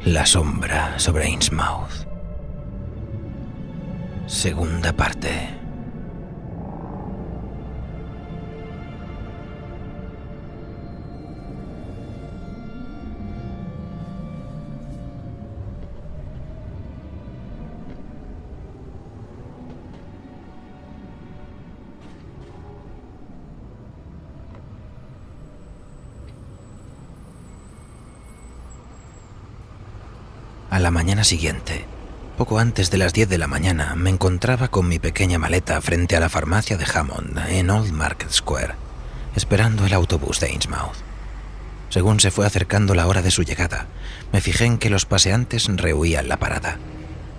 La sombra sobre Innsmouth. Segunda parte. A la mañana siguiente, poco antes de las 10 de la mañana, me encontraba con mi pequeña maleta frente a la farmacia de Hammond en Old Market Square, esperando el autobús de Innsmouth. Según se fue acercando la hora de su llegada, me fijé en que los paseantes rehuían la parada.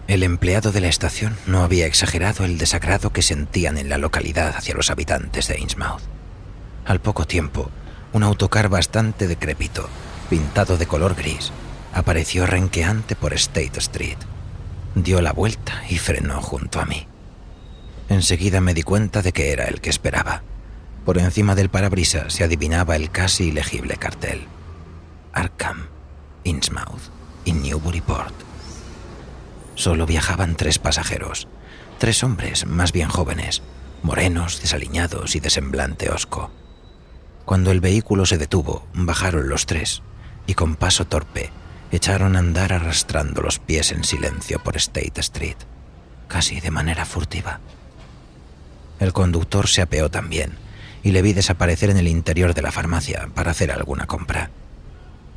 El empleado de la estación no había exagerado el desagrado que sentían en la localidad hacia los habitantes de Innsmouth. Al poco tiempo, un autocar bastante decrépito, pintado de color gris, apareció renqueante por State Street. Dio la vuelta y frenó junto a mí. Enseguida me di cuenta de que era el que esperaba. Por encima del parabrisas se adivinaba el casi ilegible cartel: Arkham, Innsmouth y Newburyport. Solo viajaban 3 pasajeros, 3 hombres más bien jóvenes, morenos, desaliñados y de semblante hosco. Cuando el vehículo se detuvo, bajaron los 3 y con paso torpe echaron a andar arrastrando los pies en silencio por State Street, casi de manera furtiva. El conductor se apeó también y le vi desaparecer en el interior de la farmacia para hacer alguna compra.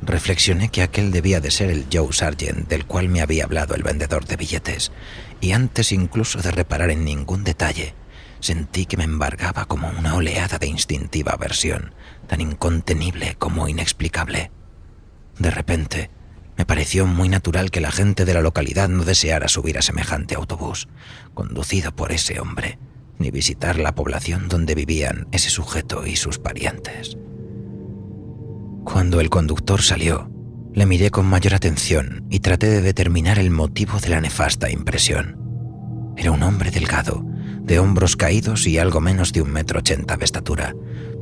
Reflexioné que aquel debía de ser el Joe Sargent del cual me había hablado el vendedor de billetes, y antes incluso de reparar en ningún detalle, sentí que me embargaba como una oleada de instintiva aversión, tan incontenible como inexplicable. De repente, me pareció muy natural que la gente de la localidad no deseara subir a semejante autobús, conducido por ese hombre, ni visitar la población donde vivían ese sujeto y sus parientes. Cuando el conductor salió, le miré con mayor atención y traté de determinar el motivo de la nefasta impresión. Era un hombre delgado, de hombros caídos y algo menos de 1,80 m de estatura,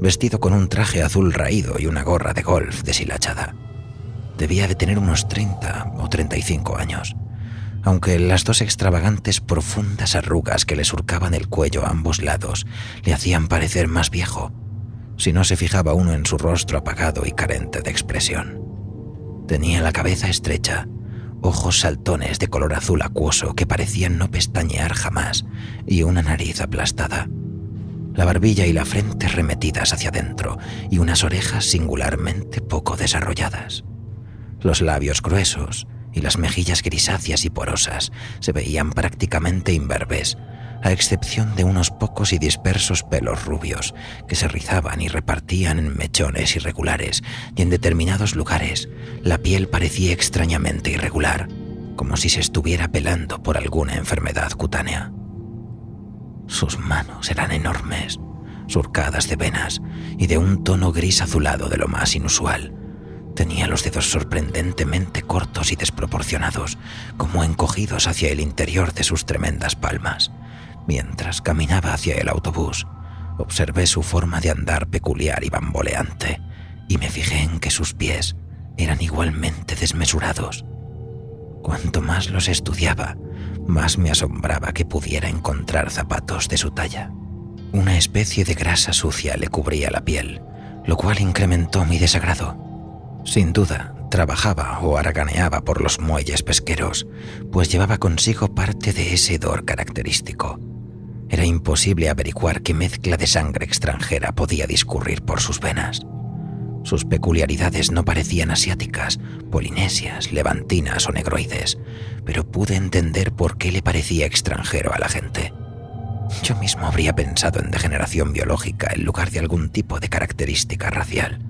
vestido con un traje azul raído y una gorra de golf deshilachada. Debía de tener unos 30 o 35 años, aunque las 2 extravagantes profundas arrugas que le surcaban el cuello a ambos lados le hacían parecer más viejo, si no se fijaba uno en su rostro apagado y carente de expresión. Tenía la cabeza estrecha, ojos saltones de color azul acuoso que parecían no pestañear jamás y una nariz aplastada. La barbilla y la frente remetidas hacia adentro y unas orejas singularmente poco desarrolladas. Los labios gruesos y las mejillas grisáceas y porosas se veían prácticamente imberbes, a excepción de unos pocos y dispersos pelos rubios que se rizaban y repartían en mechones irregulares, y en determinados lugares la piel parecía extrañamente irregular, como si se estuviera pelando por alguna enfermedad cutánea. Sus manos eran enormes, surcadas de venas y de un tono gris azulado de lo más inusual. Tenía los dedos sorprendentemente cortos y desproporcionados, como encogidos hacia el interior de sus tremendas palmas. Mientras caminaba hacia el autobús, observé su forma de andar peculiar y bamboleante, y me fijé en que sus pies eran igualmente desmesurados. Cuanto más los estudiaba, más me asombraba que pudiera encontrar zapatos de su talla. Una especie de grasa sucia le cubría la piel, lo cual incrementó mi desagrado. Sin duda, trabajaba o haraganeaba por los muelles pesqueros, pues llevaba consigo parte de ese hedor característico. Era imposible averiguar qué mezcla de sangre extranjera podía discurrir por sus venas. Sus peculiaridades no parecían asiáticas, polinesias, levantinas o negroides, pero pude entender por qué le parecía extranjero a la gente. Yo mismo habría pensado en degeneración biológica en lugar de algún tipo de característica racial.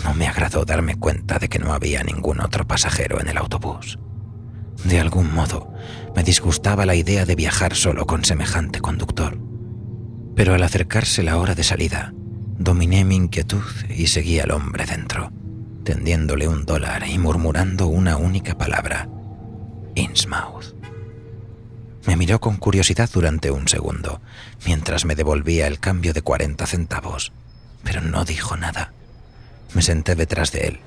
No me agradó darme cuenta de que no había ningún otro pasajero en el autobús. De algún modo, me disgustaba la idea de viajar solo con semejante conductor. Pero al acercarse la hora de salida, dominé mi inquietud y seguí al hombre dentro, tendiéndole $1 y murmurando una única palabra: Innsmouth. Me miró con curiosidad durante un segundo, mientras me devolvía el cambio de 40 centavos, pero no dijo nada. Me senté detrás de él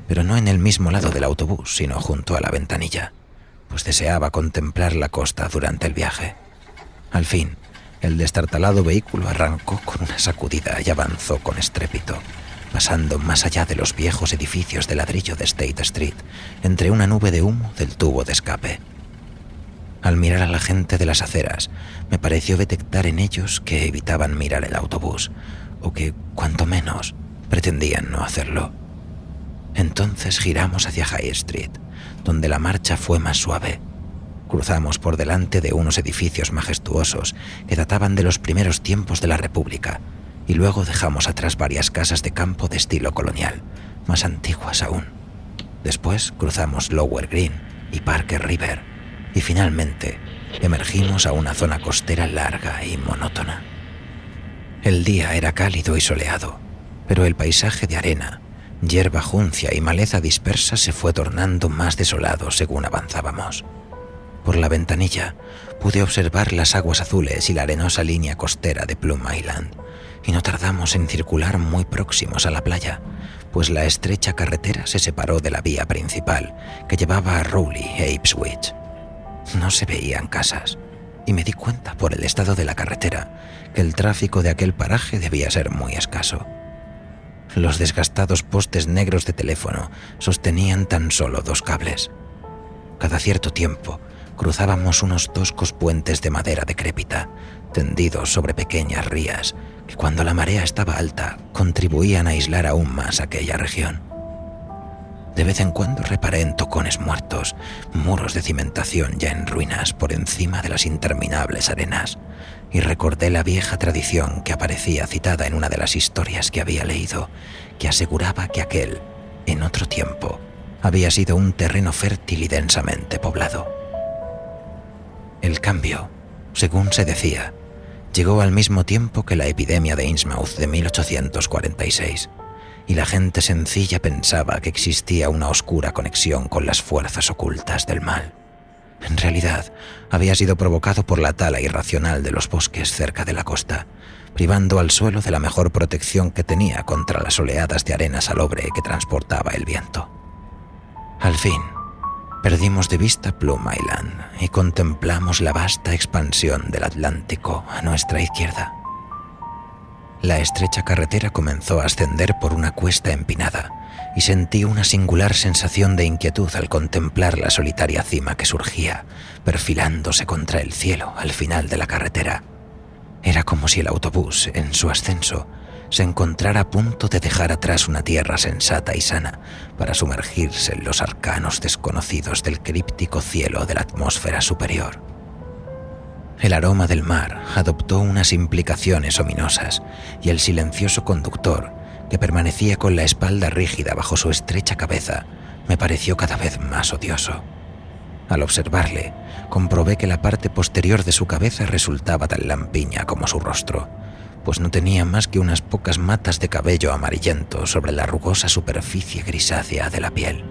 pero no en el mismo lado del autobús, sino junto a la ventanilla, pues deseaba contemplar la costa durante el viaje. Al fin, el destartalado vehículo arrancó con una sacudida y avanzó con estrépito, pasando más allá de los viejos edificios de ladrillo de State Street, entre una nube de humo del tubo de escape. Al mirar a la gente de las aceras, me pareció detectar en ellos que evitaban mirar el autobús, o que, cuanto menos, pretendían no hacerlo. Entonces giramos hacia High Street, donde la marcha fue más suave. Cruzamos por delante de unos edificios majestuosos que databan de los primeros tiempos de la República, y luego dejamos atrás varias casas de campo de estilo colonial, más antiguas aún. Después cruzamos Lower Green y Parker River, y finalmente emergimos a una zona costera larga y monótona. El día era cálido y soleado, pero el paisaje de arena, hierba juncia y maleza dispersa se fue tornando más desolado según avanzábamos. Por la ventanilla pude observar las aguas azules y la arenosa línea costera de Plum Island, y no tardamos en circular muy próximos a la playa, pues la estrecha carretera se separó de la vía principal que llevaba a Rowley e Ipswich. No se veían casas, y me di cuenta por el estado de la carretera que el tráfico de aquel paraje debía ser muy escaso. Los desgastados postes negros de teléfono sostenían tan solo 2 cables. Cada cierto tiempo cruzábamos unos toscos puentes de madera decrépita, tendidos sobre pequeñas rías, que cuando la marea estaba alta contribuían a aislar aún más aquella región. De vez en cuando reparé en tocones muertos, muros de cimentación ya en ruinas por encima de las interminables arenas, y recordé la vieja tradición que aparecía citada en una de las historias que había leído, que aseguraba que aquel, en otro tiempo, había sido un terreno fértil y densamente poblado. El cambio, según se decía, llegó al mismo tiempo que la epidemia de Innsmouth de 1846, y la gente sencilla pensaba que existía una oscura conexión con las fuerzas ocultas del mal. En realidad, había sido provocado por la tala irracional de los bosques cerca de la costa, privando al suelo de la mejor protección que tenía contra las oleadas de arena salobre que transportaba el viento. Al fin, perdimos de vista Plum Island y contemplamos la vasta expansión del Atlántico a nuestra izquierda. La estrecha carretera comenzó a ascender por una cuesta empinada y sentí una singular sensación de inquietud al contemplar la solitaria cima que surgía, perfilándose contra el cielo al final de la carretera. Era como si el autobús, en su ascenso, se encontrara a punto de dejar atrás una tierra sensata y sana para sumergirse en los arcanos desconocidos del críptico cielo de la atmósfera superior. El aroma del mar adoptó unas implicaciones ominosas y el silencioso conductor, que permanecía con la espalda rígida bajo su estrecha cabeza, me pareció cada vez más odioso. Al observarle, comprobé que la parte posterior de su cabeza resultaba tan lampiña como su rostro, pues no tenía más que unas pocas matas de cabello amarillento sobre la rugosa superficie grisácea de la piel.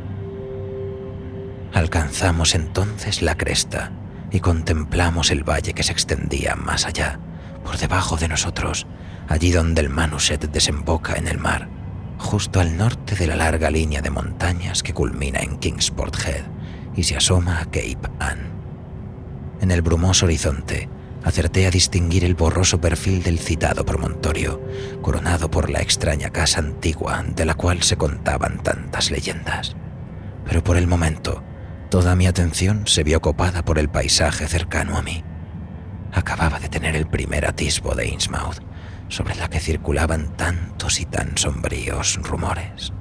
Alcanzamos entonces la cresta y contemplamos el valle que se extendía más allá, por debajo de nosotros, allí donde el Manuset desemboca en el mar, justo al norte de la larga línea de montañas que culmina en Kingsport Head y se asoma a Cape Ann. En el brumoso horizonte, acerté a distinguir el borroso perfil del citado promontorio, coronado por la extraña casa antigua de la cual se contaban tantas leyendas. Pero por el momento, toda mi atención se vio copada por el paisaje cercano a mí. Acababa de tener el primer atisbo de Innsmouth, sobre la que circulaban tantos y tan sombríos rumores.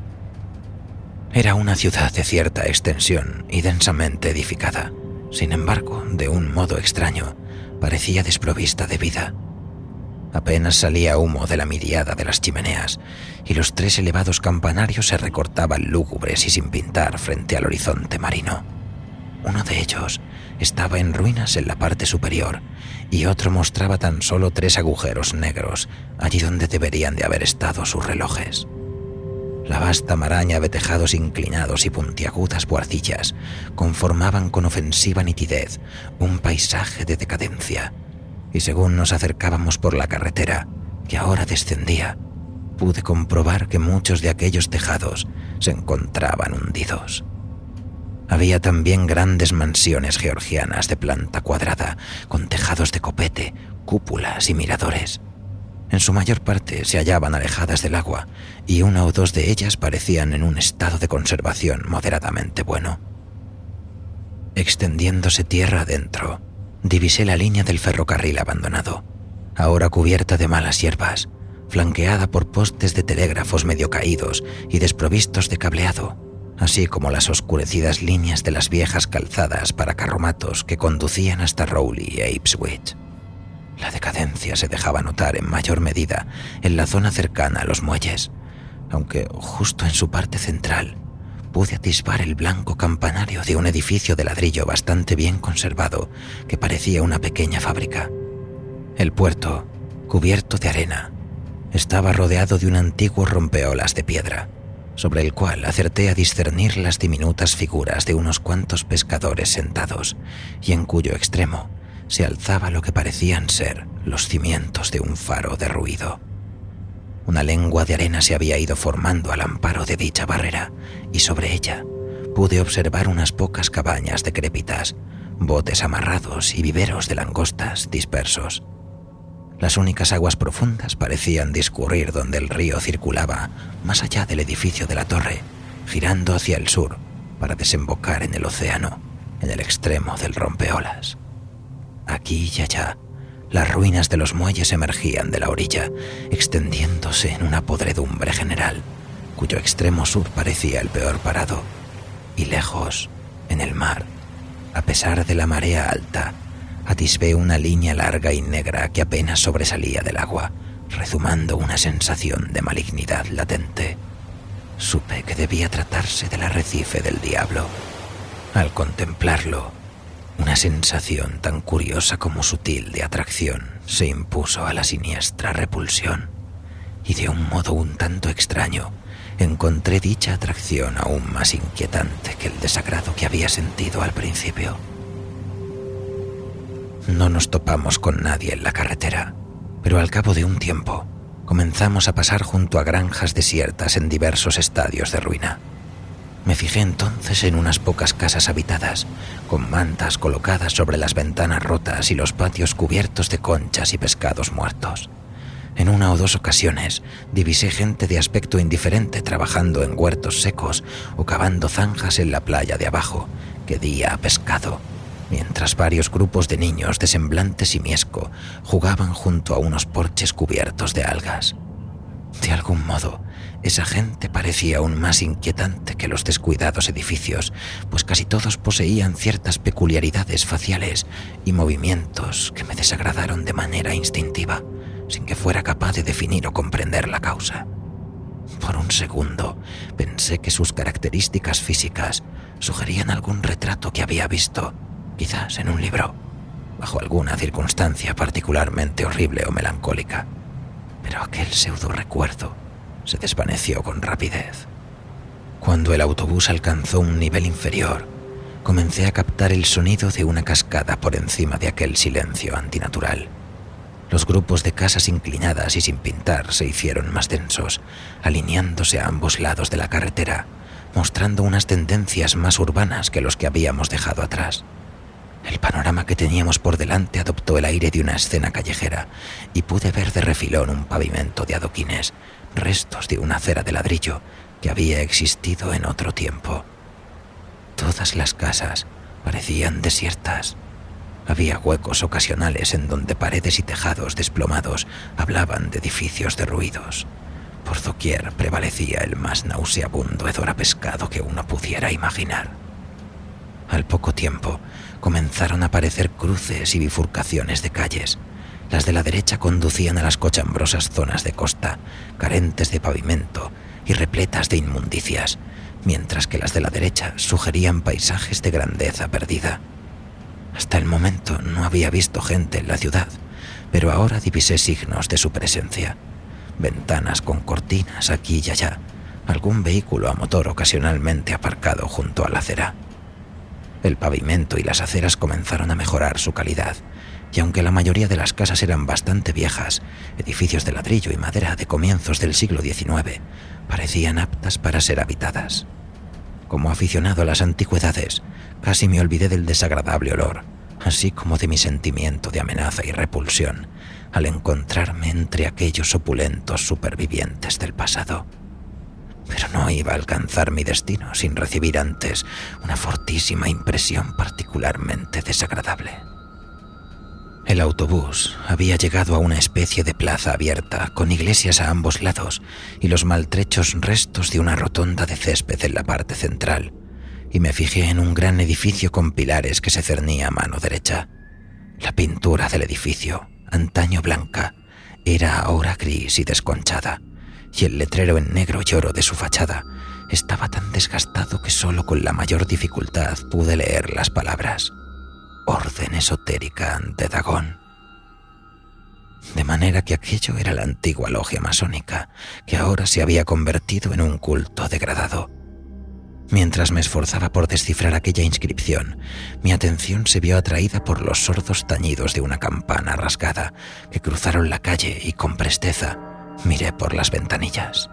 Era una ciudad de cierta extensión y densamente edificada. Sin embargo, de un modo extraño, parecía desprovista de vida. Apenas salía humo de la miriada de las chimeneas, y los 3 elevados campanarios se recortaban lúgubres y sin pintar frente al horizonte marino. Uno de ellos estaba en ruinas en la parte superior, y otro mostraba tan solo 3 agujeros negros, allí donde deberían de haber estado sus relojes. La vasta maraña de tejados inclinados y puntiagudas buhardillas conformaban con ofensiva nitidez un paisaje de decadencia, y según nos acercábamos por la carretera, que ahora descendía, pude comprobar que muchos de aquellos tejados se encontraban hundidos. Había también grandes mansiones georgianas de planta cuadrada, con tejados de copete, cúpulas y miradores. En su mayor parte se hallaban alejadas del agua, y una o dos de ellas parecían en un estado de conservación moderadamente bueno. Extendiéndose tierra adentro, divisé la línea del ferrocarril abandonado, ahora cubierta de malas hierbas, flanqueada por postes de telégrafos medio caídos y desprovistos de cableado, así como las oscurecidas líneas de las viejas calzadas para carromatos que conducían hasta Rowley e Ipswich. La decadencia se dejaba notar en mayor medida en la zona cercana a los muelles, aunque justo en su parte central pude atisbar el blanco campanario de un edificio de ladrillo bastante bien conservado que parecía una pequeña fábrica. El puerto, cubierto de arena, estaba rodeado de un antiguo rompeolas de piedra, sobre el cual acerté a discernir las diminutas figuras de unos cuantos pescadores sentados, y en cuyo extremo se alzaba lo que parecían ser los cimientos de un faro derruido. Una lengua de arena se había ido formando al amparo de dicha barrera, y sobre ella pude observar unas pocas cabañas decrépitas, botes amarrados y viveros de langostas dispersos. Las únicas aguas profundas parecían discurrir donde el río circulaba más allá del edificio de la torre, girando hacia el sur para desembocar en el océano, en el extremo del rompeolas. Aquí y allá, las ruinas de los muelles emergían de la orilla, extendiéndose en una podredumbre general, cuyo extremo sur parecía el peor parado. Y lejos, en el mar, a pesar de la marea alta, atisbé una línea larga y negra que apenas sobresalía del agua, rezumando una sensación de malignidad latente. Supe que debía tratarse del arrecife del diablo. Al contemplarlo, una sensación tan curiosa como sutil de atracción se impuso a la siniestra repulsión, y de un modo un tanto extraño encontré dicha atracción aún más inquietante que el desagrado que había sentido al principio. No nos topamos con nadie en la carretera, pero al cabo de un tiempo comenzamos a pasar junto a granjas desiertas en diversos estadios de ruina. Me fijé entonces en unas pocas casas habitadas, con mantas colocadas sobre las ventanas rotas y los patios cubiertos de conchas y pescados muertos. En una o dos ocasiones divisé gente de aspecto indiferente trabajando en huertos secos o cavando zanjas en la playa de abajo, que día a pescado, mientras varios grupos de niños de semblante simiesco jugaban junto a unos porches cubiertos de algas. De algún modo, esa gente parecía aún más inquietante que los descuidados edificios, pues casi todos poseían ciertas peculiaridades faciales y movimientos que me desagradaron de manera instintiva, sin que fuera capaz de definir o comprender la causa. Por un segundo pensé que sus características físicas sugerían algún retrato que había visto, quizás en un libro, bajo alguna circunstancia particularmente horrible o melancólica, pero aquel pseudo recuerdo se desvaneció con rapidez. Cuando el autobús alcanzó un nivel inferior, comencé a captar el sonido de una cascada por encima de aquel silencio antinatural. Los grupos de casas inclinadas y sin pintar se hicieron más densos, alineándose a ambos lados de la carretera, mostrando unas tendencias más urbanas que los que habíamos dejado atrás. El panorama que teníamos por delante adoptó el aire de una escena callejera y pude ver de refilón un pavimento de adoquines, restos de una acera de ladrillo que había existido en otro tiempo. Todas las casas parecían desiertas. Había huecos ocasionales en donde paredes y tejados desplomados hablaban de edificios derruidos. Por doquier prevalecía el más nauseabundo hedor a pescado que uno pudiera imaginar. Al poco tiempo comenzaron a aparecer cruces y bifurcaciones de calles. Las de la derecha conducían a las cochambrosas zonas de costa, carentes de pavimento y repletas de inmundicias, mientras que las de la derecha sugerían paisajes de grandeza perdida. Hasta el momento no había visto gente en la ciudad, pero ahora divisé signos de su presencia. Ventanas con cortinas aquí y allá, algún vehículo a motor ocasionalmente aparcado junto a la acera. El pavimento y las aceras comenzaron a mejorar su calidad, y aunque la mayoría de las casas eran bastante viejas, edificios de ladrillo y madera de comienzos del siglo XIX, parecían aptas para ser habitadas. Como aficionado a las antigüedades, casi me olvidé del desagradable olor, así como de mi sentimiento de amenaza y repulsión al encontrarme entre aquellos opulentos supervivientes del pasado. Pero no iba a alcanzar mi destino sin recibir antes una fortísima impresión particularmente desagradable. El autobús había llegado a una especie de plaza abierta con iglesias a ambos lados y los maltrechos restos de una rotonda de césped en la parte central, y me fijé en un gran edificio con pilares que se cernía a mano derecha. La pintura del edificio, antaño blanca, era ahora gris y desconchada, y el letrero en negro y oro de su fachada estaba tan desgastado que solo con la mayor dificultad pude leer las palabras: Orden Esotérica de Dagón. De manera que aquello era la antigua logia masónica, que ahora se había convertido en un culto degradado. Mientras me esforzaba por descifrar aquella inscripción, mi atención se vio atraída por los sordos tañidos de una campana rasgada que cruzaron la calle y con presteza miré por las ventanillas.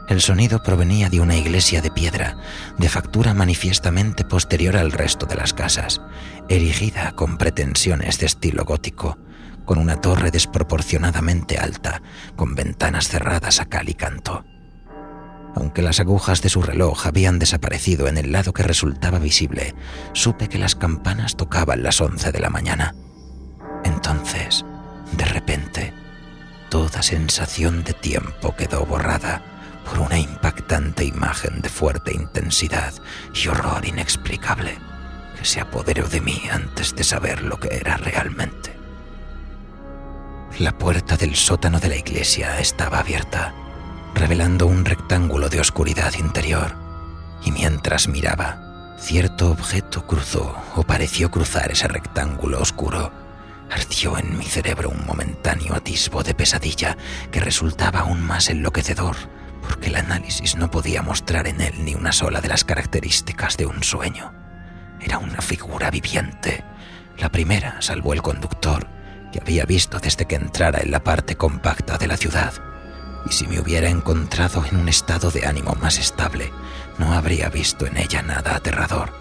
El sonido provenía de una iglesia de piedra, de factura manifiestamente posterior al resto de las casas, erigida con pretensiones de estilo gótico, con una torre desproporcionadamente alta, con ventanas cerradas a cal y canto. Aunque las agujas de su reloj habían desaparecido en el lado que resultaba visible, supe que las campanas tocaban las 11 de la mañana. Entonces, de repente, toda sensación de tiempo quedó borrada por una impactante imagen de fuerte intensidad y horror inexplicable que se apoderó de mí antes de saber lo que era realmente. La puerta del sótano de la iglesia estaba abierta, revelando un rectángulo de oscuridad interior, y mientras miraba, cierto objeto cruzó o pareció cruzar ese rectángulo oscuro. Ardió en mi cerebro un momentáneo atisbo de pesadilla que resultaba aún más enloquecedor, porque el análisis no podía mostrar en él ni una sola de las características de un sueño. Era una figura viviente, la primera, salvo el conductor, que había visto desde que entrara en la parte compacta de la ciudad. Y si me hubiera encontrado en un estado de ánimo más estable, no habría visto en ella nada aterrador.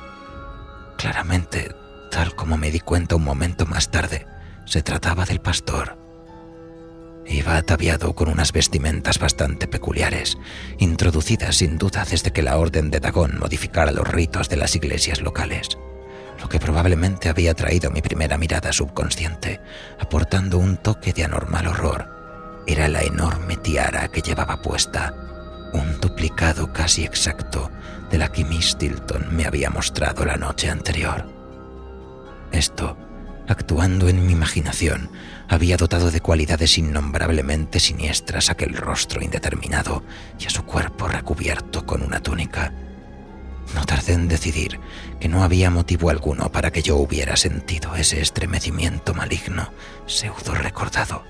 Claramente, tal como me di cuenta un momento más tarde, se trataba del pastor. Iba ataviado con unas vestimentas bastante peculiares, introducidas sin duda desde que la Orden de Dagón modificara los ritos de las iglesias locales, lo que probablemente había traído mi primera mirada subconsciente, aportando un toque de anormal horror. Era la enorme tiara que llevaba puesta, un duplicado casi exacto de la que Miss Tilton me había mostrado la noche anterior. Esto, actuando en mi imaginación, había dotado de cualidades innombrablemente siniestras a aquel rostro indeterminado y a su cuerpo recubierto con una túnica. No tardé en decidir que no había motivo alguno para que yo hubiera sentido ese estremecimiento maligno, pseudo recordado.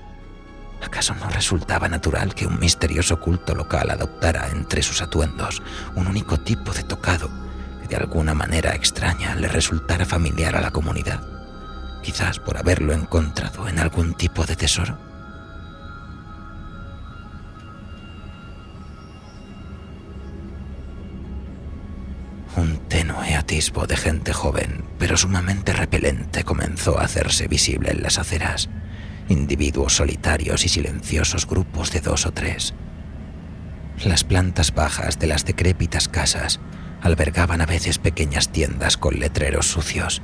¿Acaso no resultaba natural que un misterioso culto local adoptara entre sus atuendos un único tipo de tocado que de alguna manera extraña le resultara familiar a la comunidad? Quizás por haberlo encontrado en algún tipo de tesoro. Un tenue atisbo de gente joven, pero sumamente repelente, comenzó a hacerse visible en las aceras. Individuos solitarios y silenciosos grupos de 2 o 3. Las plantas bajas de las decrépitas casas albergaban a veces pequeñas tiendas con letreros sucios,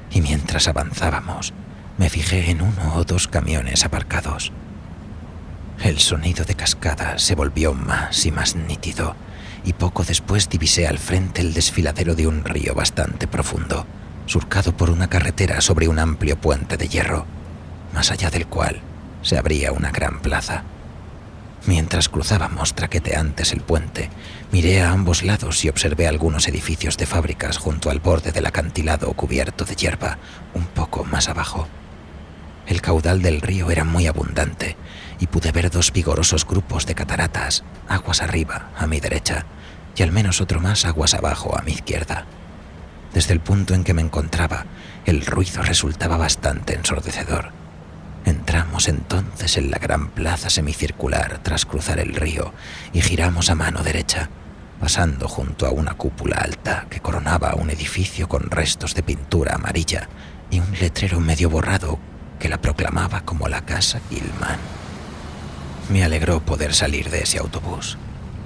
y mientras avanzábamos, me fijé en 1 o 2 camiones aparcados. El sonido de cascada se volvió más y más nítido, y poco después divisé al frente el desfiladero de un río bastante profundo, surcado por una carretera sobre un amplio puente de hierro, más allá del cual se abría una gran plaza. Mientras cruzábamos traqueteantes el puente, miré a ambos lados y observé algunos edificios de fábricas junto al borde del acantilado cubierto de hierba, un poco más abajo. El caudal del río era muy abundante y pude ver 2 vigorosos grupos de cataratas, aguas arriba a mi derecha y al menos otro más aguas abajo a mi izquierda. Desde el punto en que me encontraba, el ruido resultaba bastante ensordecedor. Entramos entonces en la gran plaza semicircular tras cruzar el río y giramos a mano derecha, pasando junto a una cúpula alta que coronaba un edificio con restos de pintura amarilla y un letrero medio borrado que la proclamaba como la Casa Gilman. Me alegró poder salir de ese autobús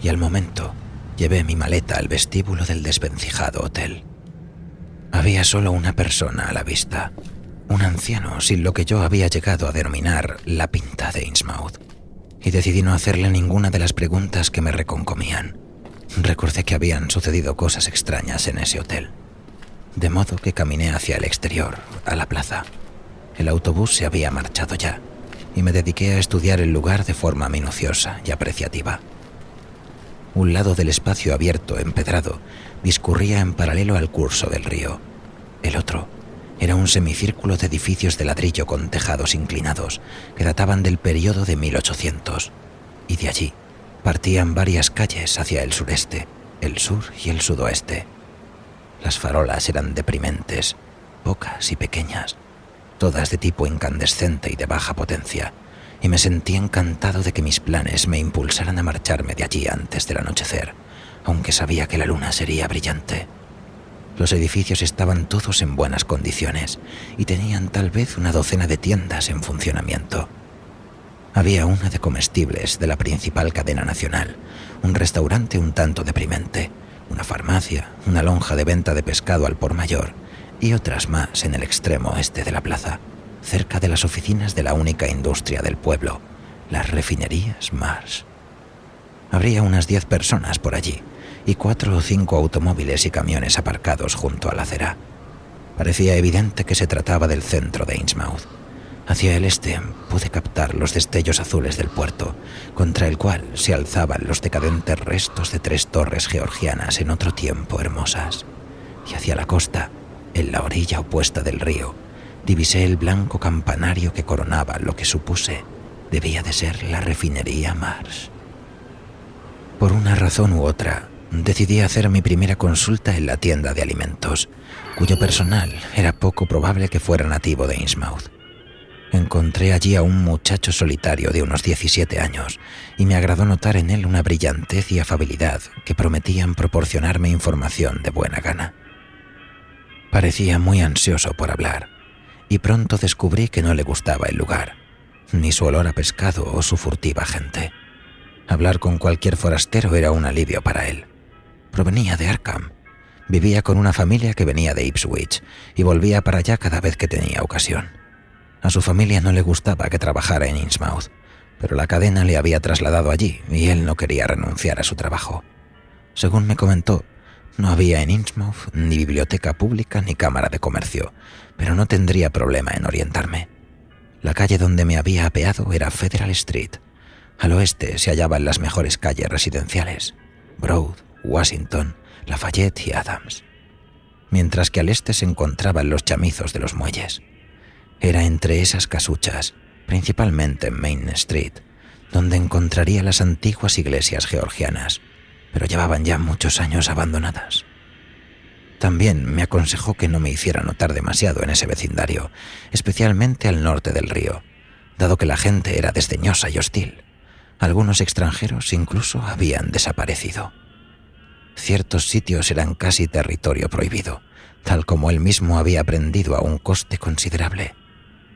y al momento llevé mi maleta al vestíbulo del desvencijado hotel. Había solo una persona a la vista, un anciano sin lo que yo había llegado a denominar la pinta de Innsmouth, y decidí no hacerle ninguna de las preguntas que me reconcomían. Recordé que habían sucedido cosas extrañas en ese hotel, de modo que caminé hacia el exterior, a la plaza. El autobús se había marchado ya, y me dediqué a estudiar el lugar de forma minuciosa y apreciativa. Un lado del espacio abierto empedrado discurría en paralelo al curso del río. El otro era un semicírculo de edificios de ladrillo con tejados inclinados que databan del período de 1800, y de allí partían varias calles hacia el sureste, el sur y el sudoeste. Las farolas eran deprimentes, pocas y pequeñas, todas de tipo incandescente y de baja potencia, y me sentí encantado de que mis planes me impulsaran a marcharme de allí antes del anochecer, aunque sabía que la luna sería brillante. Los edificios estaban todos en buenas condiciones y tenían tal vez una docena de tiendas en funcionamiento. Había una de comestibles de la principal cadena nacional, un restaurante un tanto deprimente, una farmacia, una lonja de venta de pescado al por mayor y otras más en el extremo este de la plaza, cerca de las oficinas de la única industria del pueblo, las refinerías Mars. Habría unas 10 personas por allí y 4 o 5 automóviles y camiones aparcados junto a la acera. Parecía evidente que se trataba del centro de Innsmouth. Hacia el este pude captar los destellos azules del puerto, contra el cual se alzaban los decadentes restos de 3 torres georgianas en otro tiempo hermosas. Y hacia la costa, en la orilla opuesta del río, divisé el blanco campanario que coronaba lo que supuse debía de ser la refinería Mars. Por una razón u otra, decidí hacer mi primera consulta en la tienda de alimentos, cuyo personal era poco probable que fuera nativo de Innsmouth. Encontré allí a un muchacho solitario de unos 17 años y me agradó notar en él una brillantez y afabilidad que prometían proporcionarme información de buena gana. Parecía muy ansioso por hablar y pronto descubrí que no le gustaba el lugar, ni su olor a pescado o su furtiva gente. Hablar con cualquier forastero era un alivio para él. Provenía de Arkham, vivía con una familia que venía de Ipswich y volvía para allá cada vez que tenía ocasión. A su familia no le gustaba que trabajara en Innsmouth, pero la cadena le había trasladado allí y él no quería renunciar a su trabajo. Según me comentó, no había en Innsmouth ni biblioteca pública ni cámara de comercio, pero no tendría problema en orientarme. La calle donde me había apeado era Federal Street. Al oeste se hallaban las mejores calles residenciales, Broad, Washington, Lafayette y Adams, mientras que al este se encontraban los chamizos de los muelles. Era entre esas casuchas, principalmente en Main Street, donde encontraría las antiguas iglesias georgianas, pero llevaban ya muchos años abandonadas. También me aconsejó que no me hiciera notar demasiado en ese vecindario, especialmente al norte del río, dado que la gente era desdeñosa y hostil. Algunos extranjeros incluso habían desaparecido. Ciertos sitios eran casi territorio prohibido, tal como él mismo había aprendido a un coste considerable.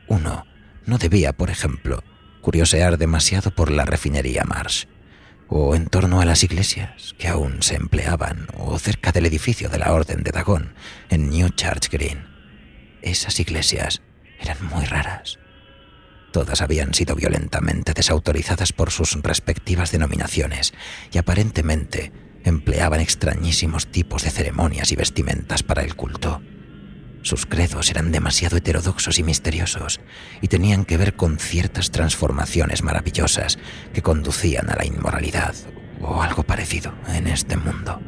Uno no debía, por ejemplo, curiosear demasiado por la refinería Mars, o en torno a las iglesias que aún se empleaban, o cerca del edificio de la Orden de Dagon en New Church Green. Esas iglesias eran muy raras. Todas habían sido violentamente desautorizadas por sus respectivas denominaciones y aparentemente empleaban extrañísimos tipos de ceremonias y vestimentas para el culto. Sus credos eran demasiado heterodoxos y misteriosos y tenían que ver con ciertas transformaciones maravillosas que conducían a la inmoralidad o algo parecido en este mundo.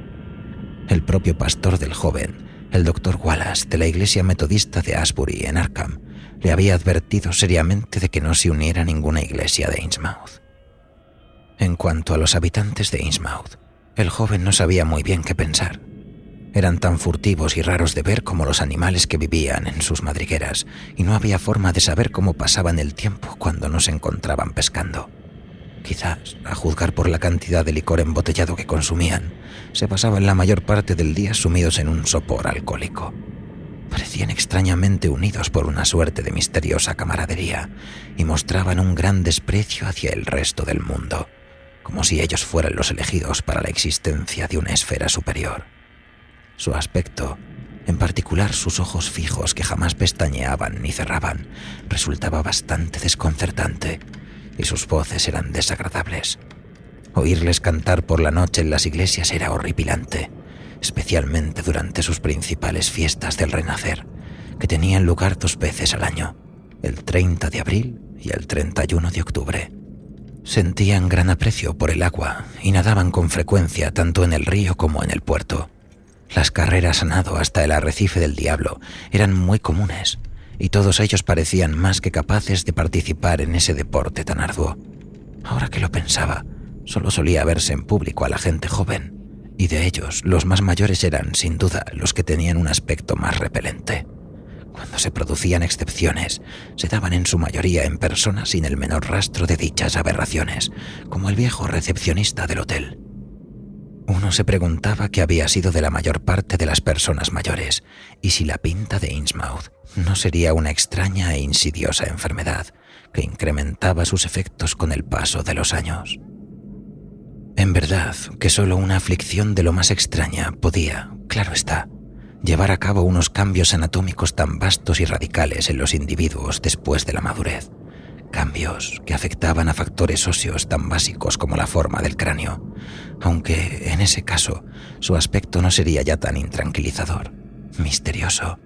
El propio pastor del joven, el Dr. Wallace de la iglesia metodista de Asbury en Arkham, le había advertido seriamente de que no se uniera a ninguna iglesia de Innsmouth. En cuanto a los habitantes de Innsmouth, el joven no sabía muy bien qué pensar. Eran tan furtivos y raros de ver como los animales que vivían en sus madrigueras, y no había forma de saber cómo pasaban el tiempo cuando no se encontraban pescando. Quizás, a juzgar por la cantidad de licor embotellado que consumían, se pasaban la mayor parte del día sumidos en un sopor alcohólico. Parecían extrañamente unidos por una suerte de misteriosa camaradería y mostraban un gran desprecio hacia el resto del mundo, como si ellos fueran los elegidos para la existencia de una esfera superior. Su aspecto, en particular sus ojos fijos que jamás pestañeaban ni cerraban, resultaba bastante desconcertante, y sus voces eran desagradables. Oírles cantar por la noche en las iglesias era horripilante, especialmente durante sus principales fiestas del Renacer, que tenían lugar 2 veces al año, el 30 de abril y el 31 de octubre. Sentían gran aprecio por el agua y nadaban con frecuencia tanto en el río como en el puerto. Las carreras a nado hasta el arrecife del Diablo eran muy comunes, y todos ellos parecían más que capaces de participar en ese deporte tan arduo. Ahora que lo pensaba, solo solía verse en público a la gente joven, y de ellos los más mayores eran, sin duda, los que tenían un aspecto más repelente. Cuando se producían excepciones, se daban en su mayoría en personas sin el menor rastro de dichas aberraciones, como el viejo recepcionista del hotel. Uno se preguntaba qué había sido de la mayor parte de las personas mayores, y si la pinta de Innsmouth no sería una extraña e insidiosa enfermedad que incrementaba sus efectos con el paso de los años. En verdad que solo una aflicción de lo más extraña podía, claro está, llevar a cabo unos cambios anatómicos tan vastos y radicales en los individuos después de la madurez, cambios que afectaban a factores óseos tan básicos como la forma del cráneo, aunque en ese caso su aspecto no sería ya tan intranquilizador, misterioso,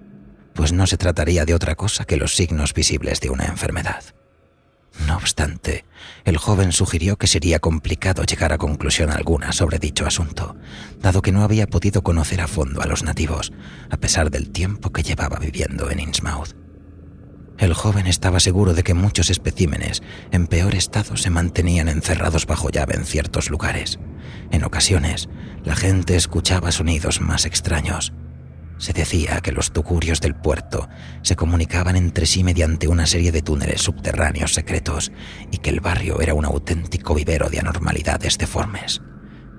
pues no se trataría de otra cosa que los signos visibles de una enfermedad. No obstante, el joven sugirió que sería complicado llegar a conclusión alguna sobre dicho asunto, dado que no había podido conocer a fondo a los nativos, a pesar del tiempo que llevaba viviendo en Innsmouth. El joven estaba seguro de que muchos especímenes en peor estado se mantenían encerrados bajo llave en ciertos lugares. En ocasiones, la gente escuchaba sonidos más extraños. Se decía que los tugurios del puerto se comunicaban entre sí mediante una serie de túneles subterráneos secretos y que el barrio era un auténtico vivero de anormalidades deformes.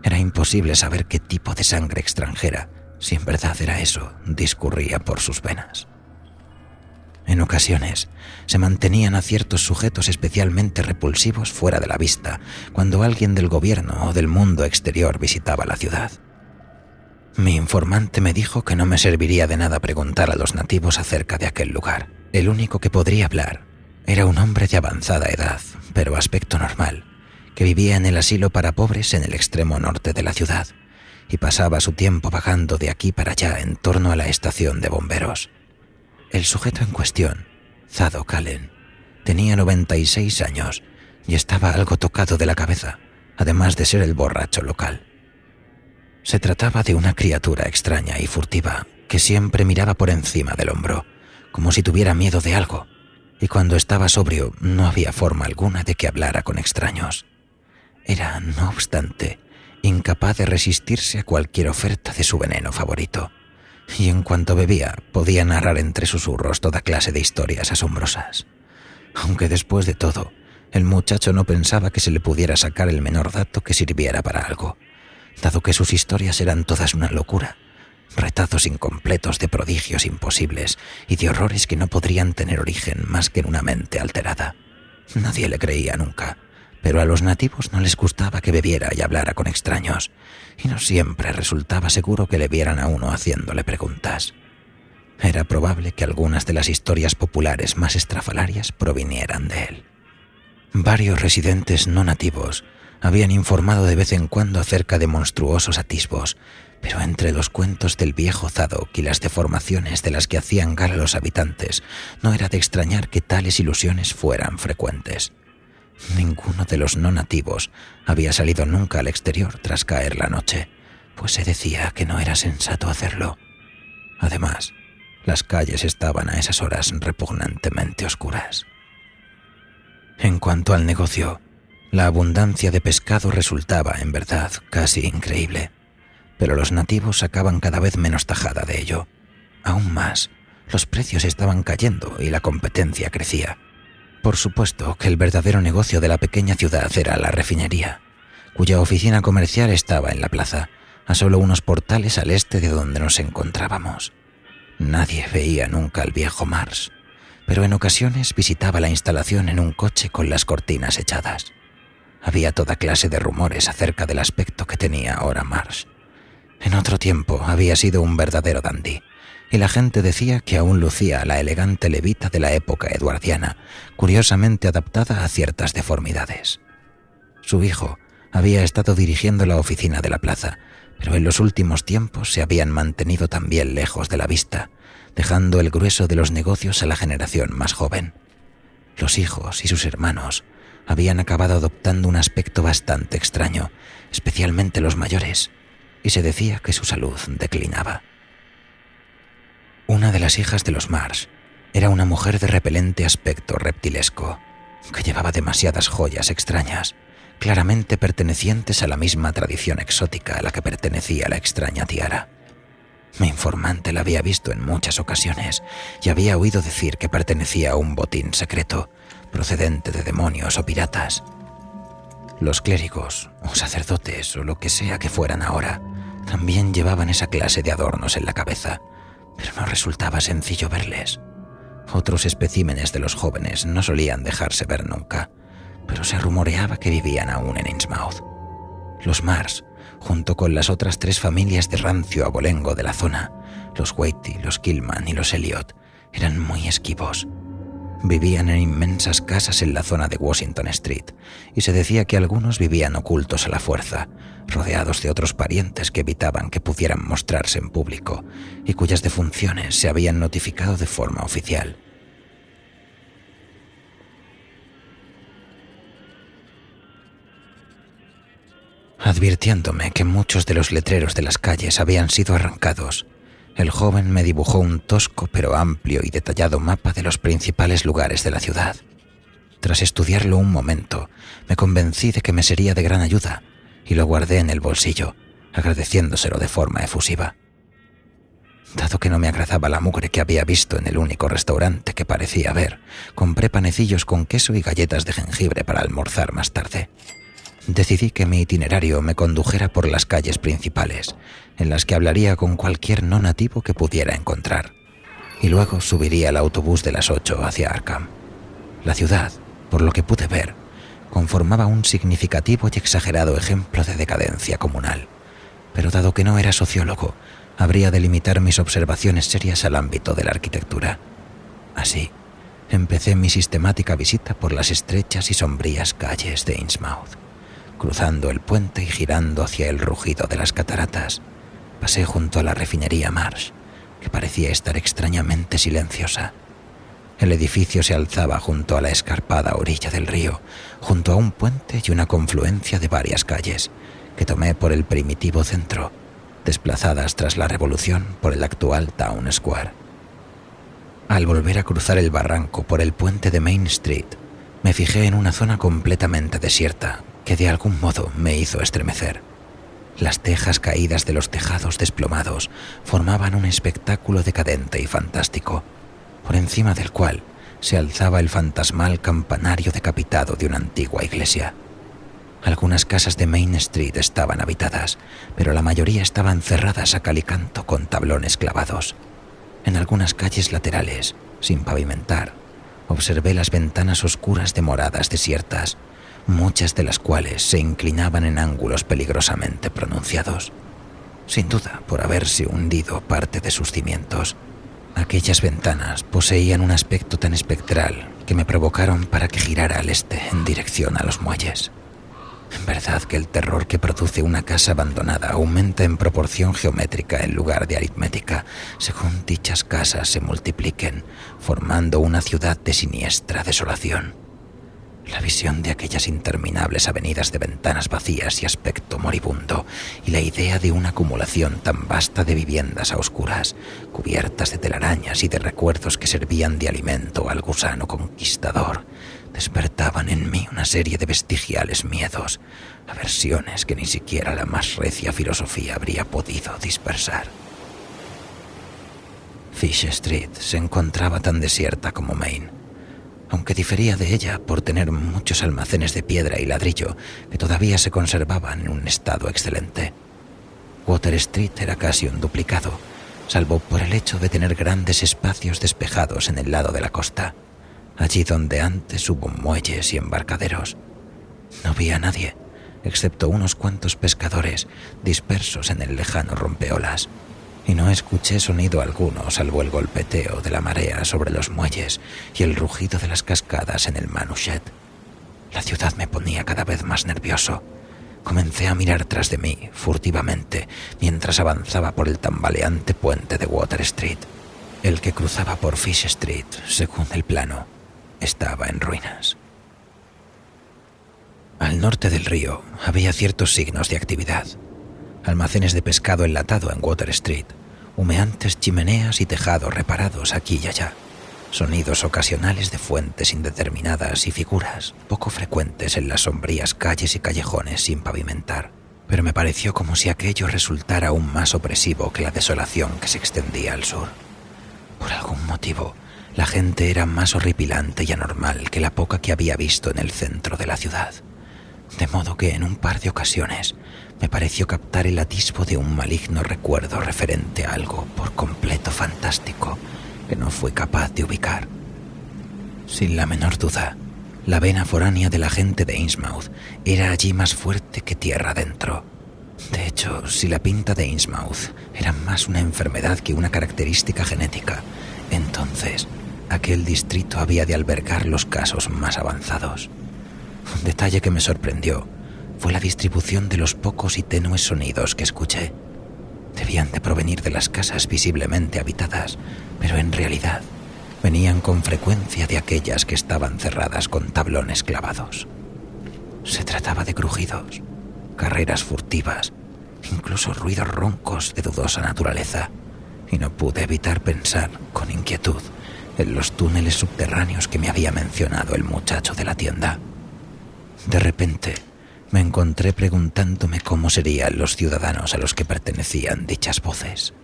Era imposible saber qué tipo de sangre extranjera, si en verdad era eso, discurría por sus venas. En ocasiones, se mantenían a ciertos sujetos especialmente repulsivos fuera de la vista cuando alguien del gobierno o del mundo exterior visitaba la ciudad. Mi informante me dijo que no me serviría de nada preguntar a los nativos acerca de aquel lugar. El único que podría hablar era un hombre de avanzada edad, pero aspecto normal, que vivía en el asilo para pobres en el extremo norte de la ciudad y pasaba su tiempo vagando de aquí para allá en torno a la estación de bomberos. El sujeto en cuestión, Zadok Allen, tenía 96 años y estaba algo tocado de la cabeza, además de ser el borracho local. Se trataba de una criatura extraña y furtiva que siempre miraba por encima del hombro, como si tuviera miedo de algo, y cuando estaba sobrio no había forma alguna de que hablara con extraños. Era, no obstante, incapaz de resistirse a cualquier oferta de su veneno favorito, y en cuanto bebía podía narrar entre susurros toda clase de historias asombrosas. Aunque después de todo, el muchacho no pensaba que se le pudiera sacar el menor dato que sirviera para algo, dado que sus historias eran todas una locura, retazos incompletos de prodigios imposibles y de horrores que no podrían tener origen más que en una mente alterada. Nadie le creía nunca, pero a los nativos no les gustaba que bebiera y hablara con extraños, y no siempre resultaba seguro que le vieran a uno haciéndole preguntas. Era probable que algunas de las historias populares más estrafalarias provinieran de él. Varios residentes no nativos habían informado de vez en cuando acerca de monstruosos atisbos, pero entre los cuentos del viejo Zadok y las deformaciones de las que hacían gala los habitantes, no era de extrañar que tales ilusiones fueran frecuentes. Ninguno de los no nativos había salido nunca al exterior tras caer la noche, pues se decía que no era sensato hacerlo. Además, las calles estaban a esas horas repugnantemente oscuras. En cuanto al negocio, la abundancia de pescado resultaba, en verdad, casi increíble. pero los nativos sacaban cada vez menos tajada de ello. Aún más, los precios estaban cayendo y la competencia crecía. Por supuesto que el verdadero negocio de la pequeña ciudad era la refinería, cuya oficina comercial estaba en la plaza, a solo unos portales al este de donde nos encontrábamos. Nadie veía nunca al viejo Mars, pero en ocasiones visitaba la instalación en un coche con las cortinas echadas. Había toda clase de rumores acerca del aspecto que tenía ahora Mars. En otro tiempo había sido un verdadero dandy, y la gente decía que aún lucía la elegante levita de la época eduardiana, curiosamente adaptada a ciertas deformidades. Su hijo había estado dirigiendo la oficina de la plaza, pero en los últimos tiempos se habían mantenido también lejos de la vista, dejando el grueso de los negocios a la generación más joven. Los hijos y sus hermanos habían acabado adoptando un aspecto bastante extraño, especialmente los mayores, y se decía que su salud declinaba. Una de las hijas de los Mars era una mujer de repelente aspecto reptilesco, que llevaba demasiadas joyas extrañas, claramente pertenecientes a la misma tradición exótica a la que pertenecía la extraña tiara. Mi informante la había visto en muchas ocasiones y había oído decir que pertenecía a un botín secreto, procedente de demonios o piratas. Los clérigos, o sacerdotes, o lo que sea que fueran ahora, también llevaban esa clase de adornos en la cabeza, pero no resultaba sencillo verles. Otros especímenes de los jóvenes no solían dejarse ver nunca, pero se rumoreaba que vivían aún en Innsmouth. Los Mars, junto con las otras 3 familias de rancio abolengo de la zona, los Whitey, los Killman y los Elliot, eran muy esquivos. Vivían en inmensas casas en la zona de Washington Street, y se decía que algunos vivían ocultos a la fuerza, rodeados de otros parientes que evitaban que pudieran mostrarse en público y cuyas defunciones se habían notificado de forma oficial. Advirtiéndome que muchos de los letreros de las calles habían sido arrancados, el joven me dibujó un tosco pero amplio y detallado mapa de los principales lugares de la ciudad. Tras estudiarlo un momento, me convencí de que me sería de gran ayuda y lo guardé en el bolsillo, agradeciéndoselo de forma efusiva. Dado que no me agradaba la mugre que había visto en el único restaurante que parecía haber, compré panecillos con queso y galletas de jengibre para almorzar más tarde. Decidí que mi itinerario me condujera por las calles principales, en las que hablaría con cualquier no nativo que pudiera encontrar, y luego subiría al autobús de las 8 hacia Arkham. La ciudad, por lo que pude ver, conformaba un significativo y exagerado ejemplo de decadencia comunal, pero dado que no era sociólogo, habría de limitar mis observaciones serias al ámbito de la arquitectura. Así, empecé mi sistemática visita por las estrechas y sombrías calles de Innsmouth. Cruzando el puente y girando hacia el rugido de las cataratas, pasé junto a la refinería Mars, que parecía estar extrañamente silenciosa. El edificio se alzaba junto a la escarpada orilla del río, junto a un puente y una confluencia de varias calles, que tomé por el primitivo centro, desplazadas tras la revolución por el actual Town Square. Al volver a cruzar el barranco por el puente de Main Street, me fijé en una zona completamente desierta, que de algún modo me hizo estremecer. Las tejas caídas de los tejados desplomados formaban un espectáculo decadente y fantástico, por encima del cual se alzaba el fantasmal campanario decapitado de una antigua iglesia. Algunas casas de Main Street estaban habitadas, pero la mayoría estaban cerradas a cal y canto con tablones clavados. En algunas calles laterales, sin pavimentar, observé las ventanas oscuras de moradas desiertas, muchas de las cuales se inclinaban en ángulos peligrosamente pronunciados, sin duda por haberse hundido parte de sus cimientos. Aquellas ventanas poseían un aspecto tan espectral que me provocaron para que girara al este en dirección a los muelles. En verdad que el terror que produce una casa abandonada aumenta en proporción geométrica en lugar de aritmética, según dichas casas se multipliquen, formando una ciudad de siniestra desolación. La visión de aquellas interminables avenidas de ventanas vacías y aspecto moribundo, y la idea de una acumulación tan vasta de viviendas a oscuras, cubiertas de telarañas y de recuerdos que servían de alimento al gusano conquistador, despertaban en mí una serie de vestigiales miedos, aversiones que ni siquiera la más recia filosofía habría podido dispersar. Fish Street se encontraba tan desierta como Main, aunque difería de ella por tener muchos almacenes de piedra y ladrillo que todavía se conservaban en un estado excelente. Water Street era casi un duplicado, salvo por el hecho de tener grandes espacios despejados en el lado de la costa, allí donde antes hubo muelles y embarcaderos. No vi a nadie, excepto unos cuantos pescadores dispersos en el lejano rompeolas, y no escuché sonido alguno salvo el golpeteo de la marea sobre los muelles y el rugido de las cascadas en el Manushet. La ciudad me ponía cada vez más nervioso. Comencé a mirar tras de mí furtivamente mientras avanzaba por el tambaleante puente de Water Street. El que cruzaba por Fish Street, según el plano, estaba en ruinas. Al norte del río había ciertos signos de actividad. Almacenes de pescado enlatado en Water Street, humeantes chimeneas y tejados reparados aquí y allá, sonidos ocasionales de fuentes indeterminadas y figuras poco frecuentes en las sombrías calles y callejones sin pavimentar, pero me pareció como si aquello resultara aún más opresivo que la desolación que se extendía al sur. Por algún motivo, la gente era más horripilante y anormal que la poca que había visto en el centro de la ciudad, de modo que en un par de ocasiones me pareció captar el atisbo de un maligno recuerdo referente a algo por completo fantástico que no fui capaz de ubicar. Sin la menor duda, la vena foránea de la gente de Innsmouth era allí más fuerte que tierra adentro. De hecho, si la pinta de Innsmouth era más una enfermedad que una característica genética, entonces aquel distrito había de albergar los casos más avanzados. Un detalle que me sorprendió fue la distribución de los pocos y tenues sonidos que escuché. Debían de provenir de las casas visiblemente habitadas, pero en realidad venían con frecuencia de aquellas que estaban cerradas con tablones clavados. Se trataba de crujidos, carreras furtivas, incluso ruidos roncos de dudosa naturaleza, y no pude evitar pensar con inquietud en los túneles subterráneos que me había mencionado el muchacho de la tienda. De repente, me encontré preguntándome cómo serían los ciudadanos a los que pertenecían dichas voces.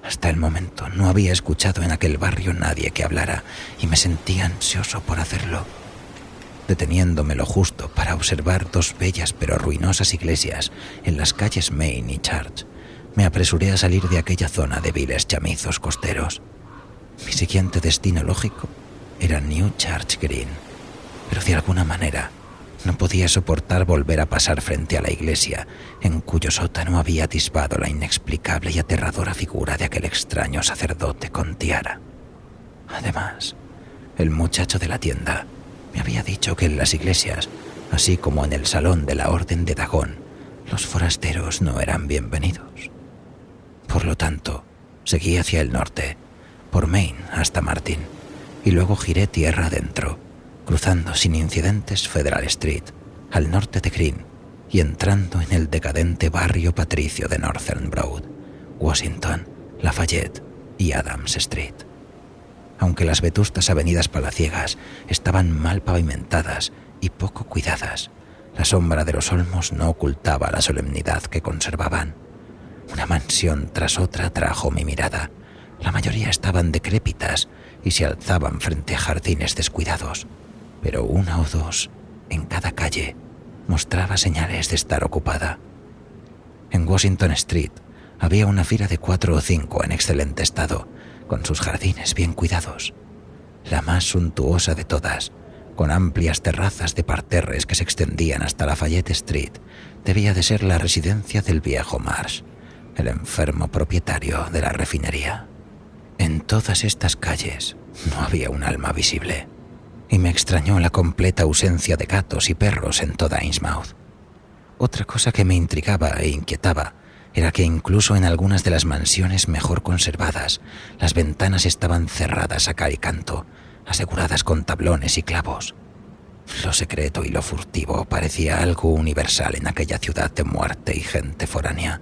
Hasta el momento no había escuchado en aquel barrio nadie que hablara y me sentía ansioso por hacerlo. Deteniéndome lo justo para observar dos bellas pero ruinosas iglesias en las calles Main y Church, me apresuré a salir de aquella zona de viles chamizos costeros. Mi siguiente destino lógico era New Church Green, pero de alguna manera no podía soportar volver a pasar frente a la iglesia, en cuyo sótano había atisbado la inexplicable y aterradora figura de aquel extraño sacerdote con tiara. Además, el muchacho de la tienda me había dicho que en las iglesias, así como en el salón de la Orden de Dagón, los forasteros no eran bienvenidos. Por lo tanto, seguí hacia el norte, por Main hasta Martin, y luego giré tierra adentro, cruzando sin incidentes Federal Street, al norte de Green, y entrando en el decadente barrio patricio de Northern Broad, Washington, Lafayette y Adams Street. Aunque las vetustas avenidas palaciegas estaban mal pavimentadas y poco cuidadas, la sombra de los olmos no ocultaba la solemnidad que conservaban. Una mansión tras otra atrajo mi mirada. La mayoría estaban decrépitas y se alzaban frente a jardines descuidados, pero una o dos en cada calle mostraba señales de estar ocupada. En Washington Street había una fila de 4 o 5 en excelente estado, con sus jardines bien cuidados. La más suntuosa de todas, con amplias terrazas de parterres que se extendían hasta Lafayette Street, debía de ser la residencia del viejo Marsh, el enfermo propietario de la refinería. En todas estas calles no había un alma visible, y me extrañó la completa ausencia de gatos y perros en toda Innsmouth. Otra cosa que me intrigaba e inquietaba era que incluso en algunas de las mansiones mejor conservadas, las ventanas estaban cerradas a cal y canto, aseguradas con tablones y clavos. Lo secreto y lo furtivo parecía algo universal en aquella ciudad de muerte y gente foránea,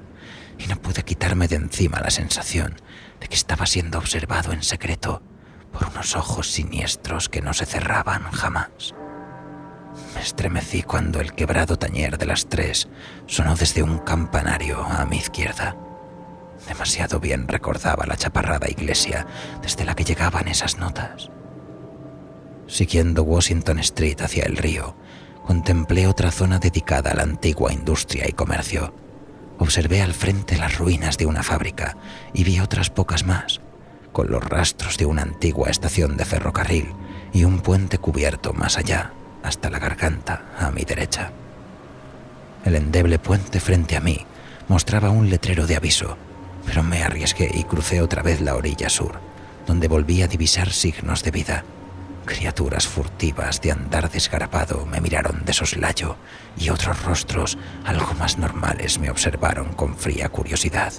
y no pude quitarme de encima la sensación de que estaba siendo observado en secreto por unos ojos siniestros que no se cerraban jamás. Me estremecí cuando el quebrado tañer de las 3 sonó desde un campanario a mi izquierda. Demasiado bien recordaba la chaparrada iglesia desde la que llegaban esas notas. Siguiendo Washington Street hacia el río, contemplé otra zona dedicada a la antigua industria y comercio. Observé al frente las ruinas de una fábrica y vi otras pocas más, con los rastros de una antigua estación de ferrocarril y un puente cubierto más allá, hasta la garganta a mi derecha. El endeble puente frente a mí mostraba un letrero de aviso, pero me arriesgué y crucé otra vez la orilla sur, donde volví a divisar signos de vida. Criaturas furtivas de andar desgarapado me miraron de soslayo y otros rostros, algo más normales, me observaron con fría curiosidad.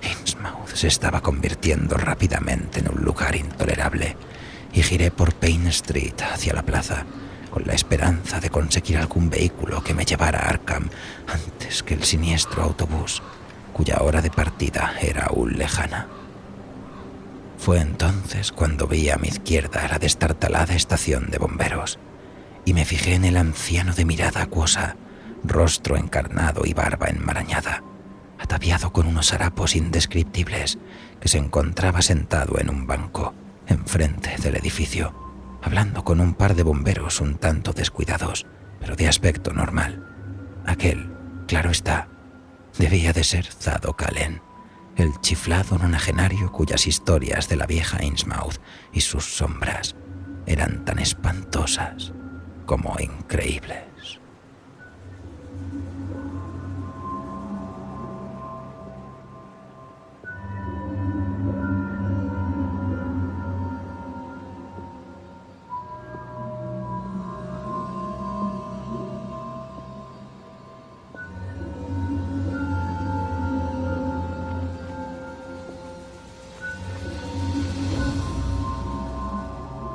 Innsmouth se estaba convirtiendo rápidamente en un lugar intolerable y giré por Payne Street hacia la plaza, con la esperanza de conseguir algún vehículo que me llevara a Arkham antes que el siniestro autobús, cuya hora de partida era aún lejana. Fue entonces cuando vi a mi izquierda la destartalada estación de bomberos y me fijé en el anciano de mirada acuosa, rostro encarnado y barba enmarañada, ataviado con unos harapos indescriptibles, que se encontraba sentado en un banco enfrente del edificio, hablando con un par de bomberos un tanto descuidados, pero de aspecto normal. Aquel, claro está, debía de ser Zadok Allen, el chiflado nonagenario cuyas historias de la vieja Innsmouth y sus sombras eran tan espantosas como increíbles.